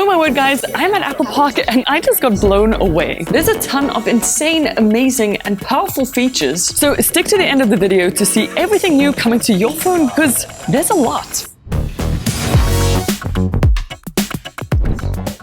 Oh my word, guys, I'm at Apple Park and I just got blown away. There's a ton of insane, amazing, and powerful features. So stick to the end of the video to see everything new coming to your phone because there's a lot.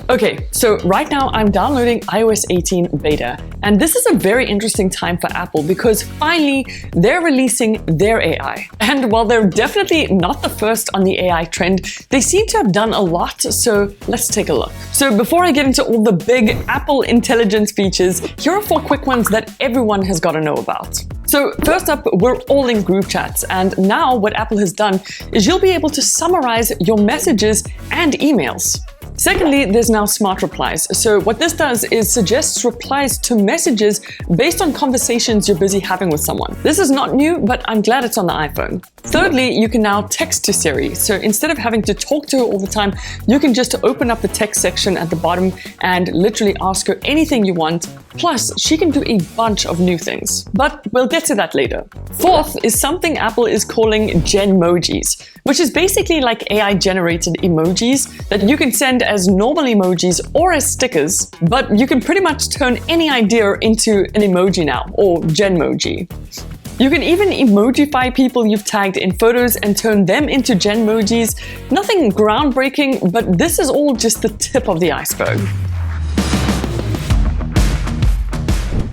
Okay, so right now I'm downloading iOS 18 beta, and this is a very interesting time for Apple because finally they're releasing their AI. And while they're definitely not the first on the AI trend, they seem to have done a lot, so let's take a look. So before I get into all the big Apple intelligence features, here are 4 quick ones that everyone has got to know about. So first up, we're all in group chats, and now what Apple has done is you'll be able to summarize your messages and emails. Secondly, there's now smart replies. So what this does is suggests replies to messages based on conversations you're busy having with someone. This is not new, but I'm glad it's on the iPhone. Thirdly, you can now text to Siri. So instead of having to talk to her all the time, you can just open up the text section at the bottom and literally ask her anything you want. Plus, she can do a bunch of new things. But we'll get to that later. Fourth is something Apple is calling Genmojis, which is basically like AI-generated emojis that you can send as normal emojis or as stickers, but you can pretty much turn any idea into an emoji now, or Genmoji. You can even emojify people you've tagged in photos and turn them into Genmojis. Nothing groundbreaking, but this is all just the tip of the iceberg.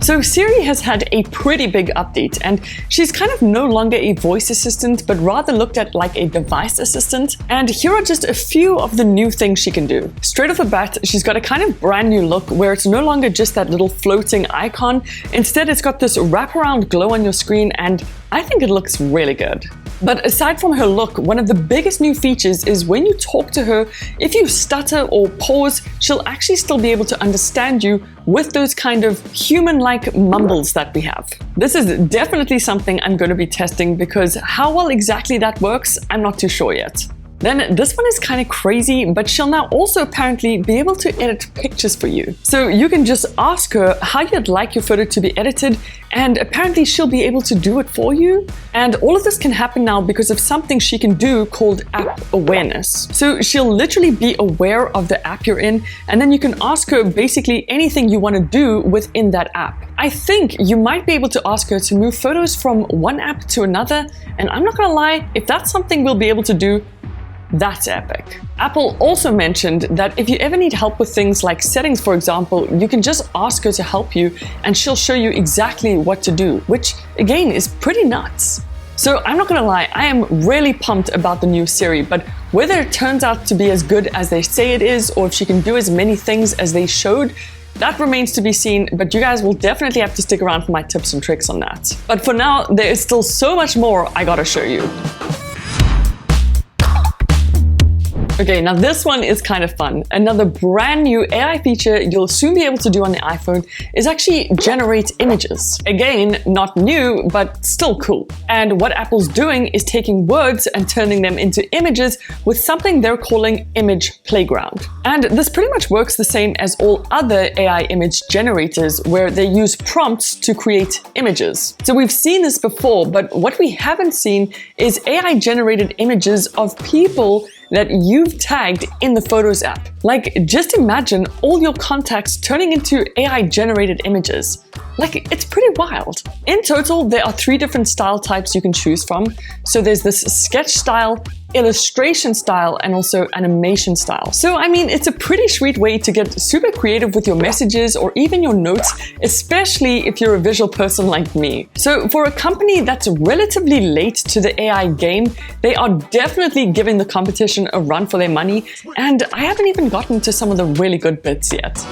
So Siri has had a pretty big update, and she's kind of no longer a voice assistant, but rather looked at like a device assistant. And here are just a few of the new things she can do. Straight off the bat, she's got a kind of brand new look where it's no longer just that little floating icon. Instead, it's got this wraparound glow on your screen, and I think it looks really good. But aside from her look, one of the biggest new features is when you talk to her, if you stutter or pause, she'll actually still be able to understand you with those kind of human-like mumbles that we have. This is definitely something I'm going to be testing because how well exactly that works, I'm not too sure yet. Then this one is kind of crazy, but she'll now also apparently be able to edit pictures for you. So you can just ask her how you'd like your photo to be edited, and apparently she'll be able to do it for you. And all of this can happen now because of something she can do called app awareness. So she'll literally be aware of the app you're in, and then you can ask her basically anything you want to do within that app. I think you might be able to ask her to move photos from one app to another, and I'm not gonna lie, if that's something we'll be able to do, that's epic. Apple also mentioned that if you ever need help with things like settings, for example, you can just ask her to help you and she'll show you exactly what to do, which again is pretty nuts. So I'm not gonna lie, I am really pumped about the new Siri, but whether it turns out to be as good as they say it is, or if she can do as many things as they showed, that remains to be seen, but you guys will definitely have to stick around for my tips and tricks on that. But for now, there is still so much more I gotta show you. Okay, now this one is kind of fun. Another brand new AI feature you'll soon be able to do on the iPhone is actually generate images. Again, not new, but still cool. And what Apple's doing is taking words and turning them into images with something they're calling Image Playground. And this pretty much works the same as all other AI image generators where they use prompts to create images. So we've seen this before, but what we haven't seen is AI generated images of people that you've tagged in the Photos app. Like, just imagine all your contacts turning into AI-generated images. Like, it's pretty wild. In total, there are 3 different style types you can choose from. So there's this sketch style, illustration style, and also animation style. So, I mean, it's a pretty sweet way to get super creative with your messages or even your notes, especially if you're a visual person like me. So for a company that's relatively late to the AI game, they are definitely giving the competition a run for their money, and I haven't even gotten to some of the really good bits yet.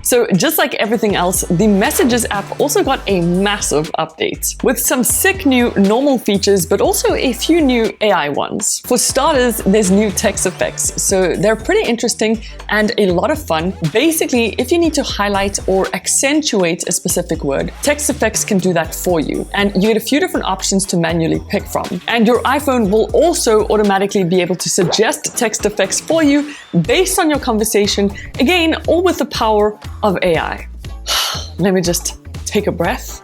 So just like everything else, the Messages app also got a massive update with some sick new normal features, but also a few new AI ones. For starters, there's new text effects. So they're pretty interesting and a lot of fun. Basically, if you need to highlight or accentuate a specific word, text effects can do that for you. And you get a few different options to manually pick from. And your iPhone will also automatically be able to suggest text effects for you based on your conversation. Again, all with the power of AI. Let me just take a breath.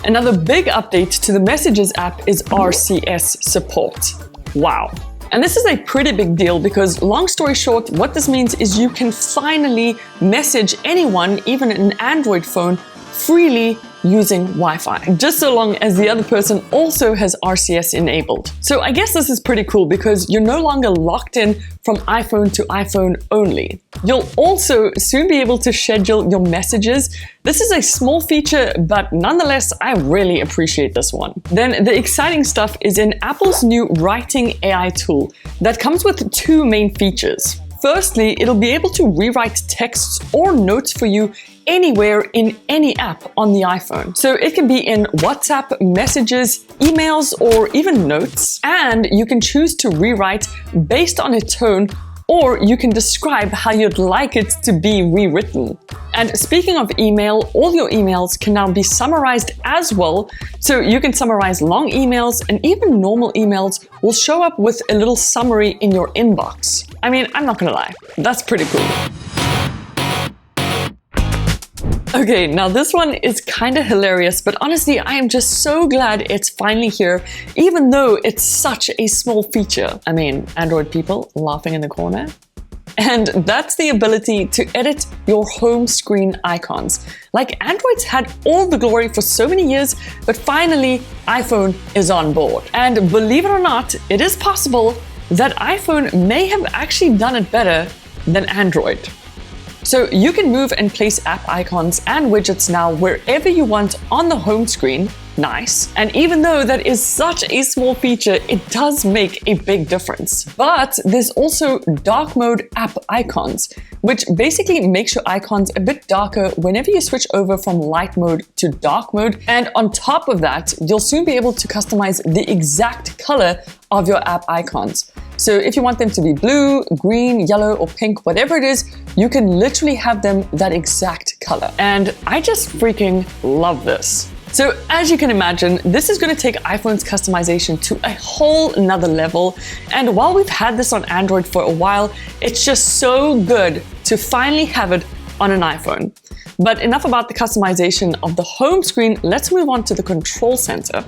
Another big update to the Messages app is RCS support. Wow. And this is a pretty big deal because, long story short, what this means is you can finally message anyone, even an Android phone, freely using Wi-Fi, just so long as the other person also has RCS enabled. So I guess this is pretty cool because you're no longer locked in from iPhone to iPhone only. You'll also soon be able to schedule your messages. This is a small feature, but nonetheless, I really appreciate this one. Then the exciting stuff is in Apple's new Writing AI tool that comes with two main features. Firstly, it'll be able to rewrite texts or notes for you anywhere in any app on the iPhone. So it can be in WhatsApp, messages, emails, or even notes. And you can choose to rewrite based on a tone, or you can describe how you'd like it to be rewritten. And speaking of email, all your emails can now be summarized as well. So you can summarize long emails, and even normal emails will show up with a little summary in your inbox. I mean, I'm not gonna lie, that's pretty cool. Okay, now this one is kind of hilarious, but honestly, I am just so glad it's finally here, even though it's such a small feature. I mean, Android people laughing in the corner. And that's the ability to edit your home screen icons. Like, Android's had all the glory for so many years, but finally, iPhone is on board. And believe it or not, it is possible that iPhone may have actually done it better than Android. So you can move and place app icons and widgets now wherever you want on the home screen. Nice. And even though that is such a small feature, it does make a big difference. But there's also dark mode app icons, which basically makes your icons a bit darker whenever you switch over from light mode to dark mode. And on top of that, you'll soon be able to customize the exact color of your app icons. So if you want them to be blue, green, yellow, or pink, whatever it is, you can literally have them that exact color. And I just freaking love this. So as you can imagine, this is going to take iPhone's customization to a whole nother level. And while we've had this on Android for a while, it's just so good to finally have it on an iPhone. But enough about the customization of the home screen. Let's move on to the control center.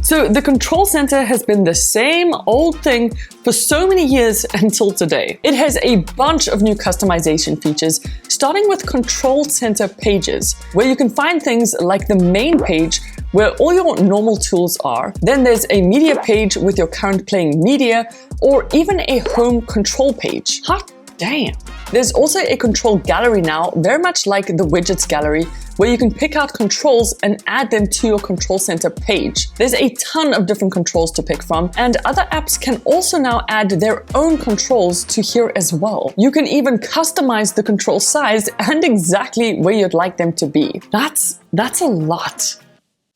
So the control center has been the same old thing for so many years until today. It has a bunch of new customization features, starting with control center pages, where you can find things like the main page where all your normal tools are. Then there's a media page with your current playing media, or even a home control page. Hot damn. There's also a control gallery now, very much like the widgets gallery, where you can pick out controls and add them to your control center page. There's a ton of different controls to pick from, and other apps can also now add their own controls to here as well. You can even customize the control size and exactly where you'd like them to be. That's a lot.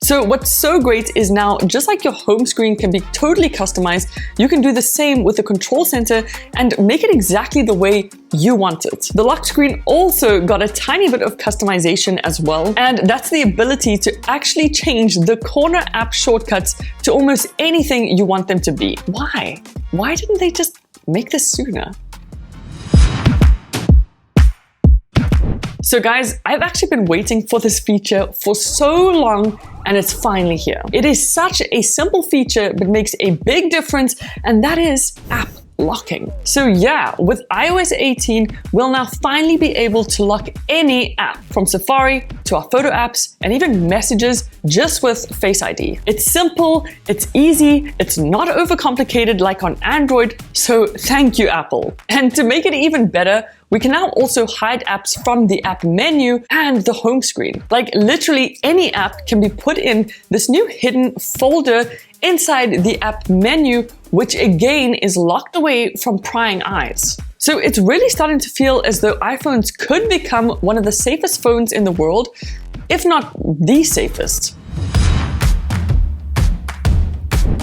So what's so great is now, just like your home screen can be totally customized, you can do the same with the control center and make it exactly the way you want it. The lock screen also got a tiny bit of customization as well, and that's the ability to actually change the corner app shortcuts to almost anything you want them to be. Why? Why didn't they just make this sooner? So guys, I've actually been waiting for this feature for so long, and it's finally here. It is such a simple feature, but makes a big difference, and that is app locking. So yeah, with iOS 18, we'll now finally be able to lock any app, from Safari to our photo apps and even messages, just with Face ID. It's simple, it's easy, it's not overcomplicated like on Android, so thank you, Apple. And to make it even better, we can now also hide apps from the app menu and the home screen. Like, literally any app can be put in this new hidden folder inside the app menu, which again is locked away from prying eyes. So it's really starting to feel as though iPhones could become one of the safest phones in the world, if not the safest.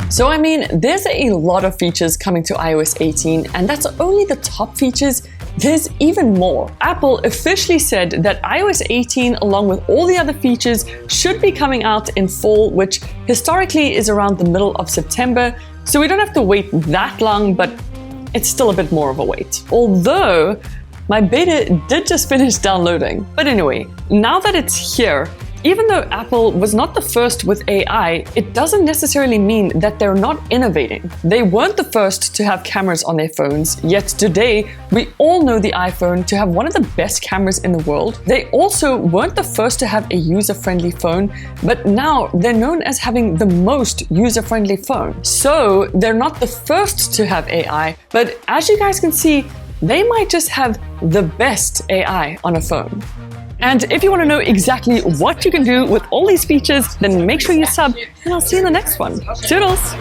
So I mean, there's a lot of features coming to iOS 18, and that's only the top features. There's even more. Apple officially said that iOS 18, along with all the other features, should be coming out in fall, which historically is around the middle of September. So we don't have to wait that long, but it's still a bit more of a wait. Although my beta did just finish downloading. But anyway, now that it's here, Even though Apple was not the first with AI, it doesn't necessarily mean that they're not innovating. They weren't the first to have cameras on their phones, yet today we all know the iPhone to have one of the best cameras in the world. They also weren't the first to have a user-friendly phone, but now they're known as having the most user-friendly phone. So they're not the first to have AI, but as you guys can see, they might just have the best AI on a phone. And if you want to know exactly what you can do with all these features, then make sure you sub, and I'll see you in the next one. Toodles!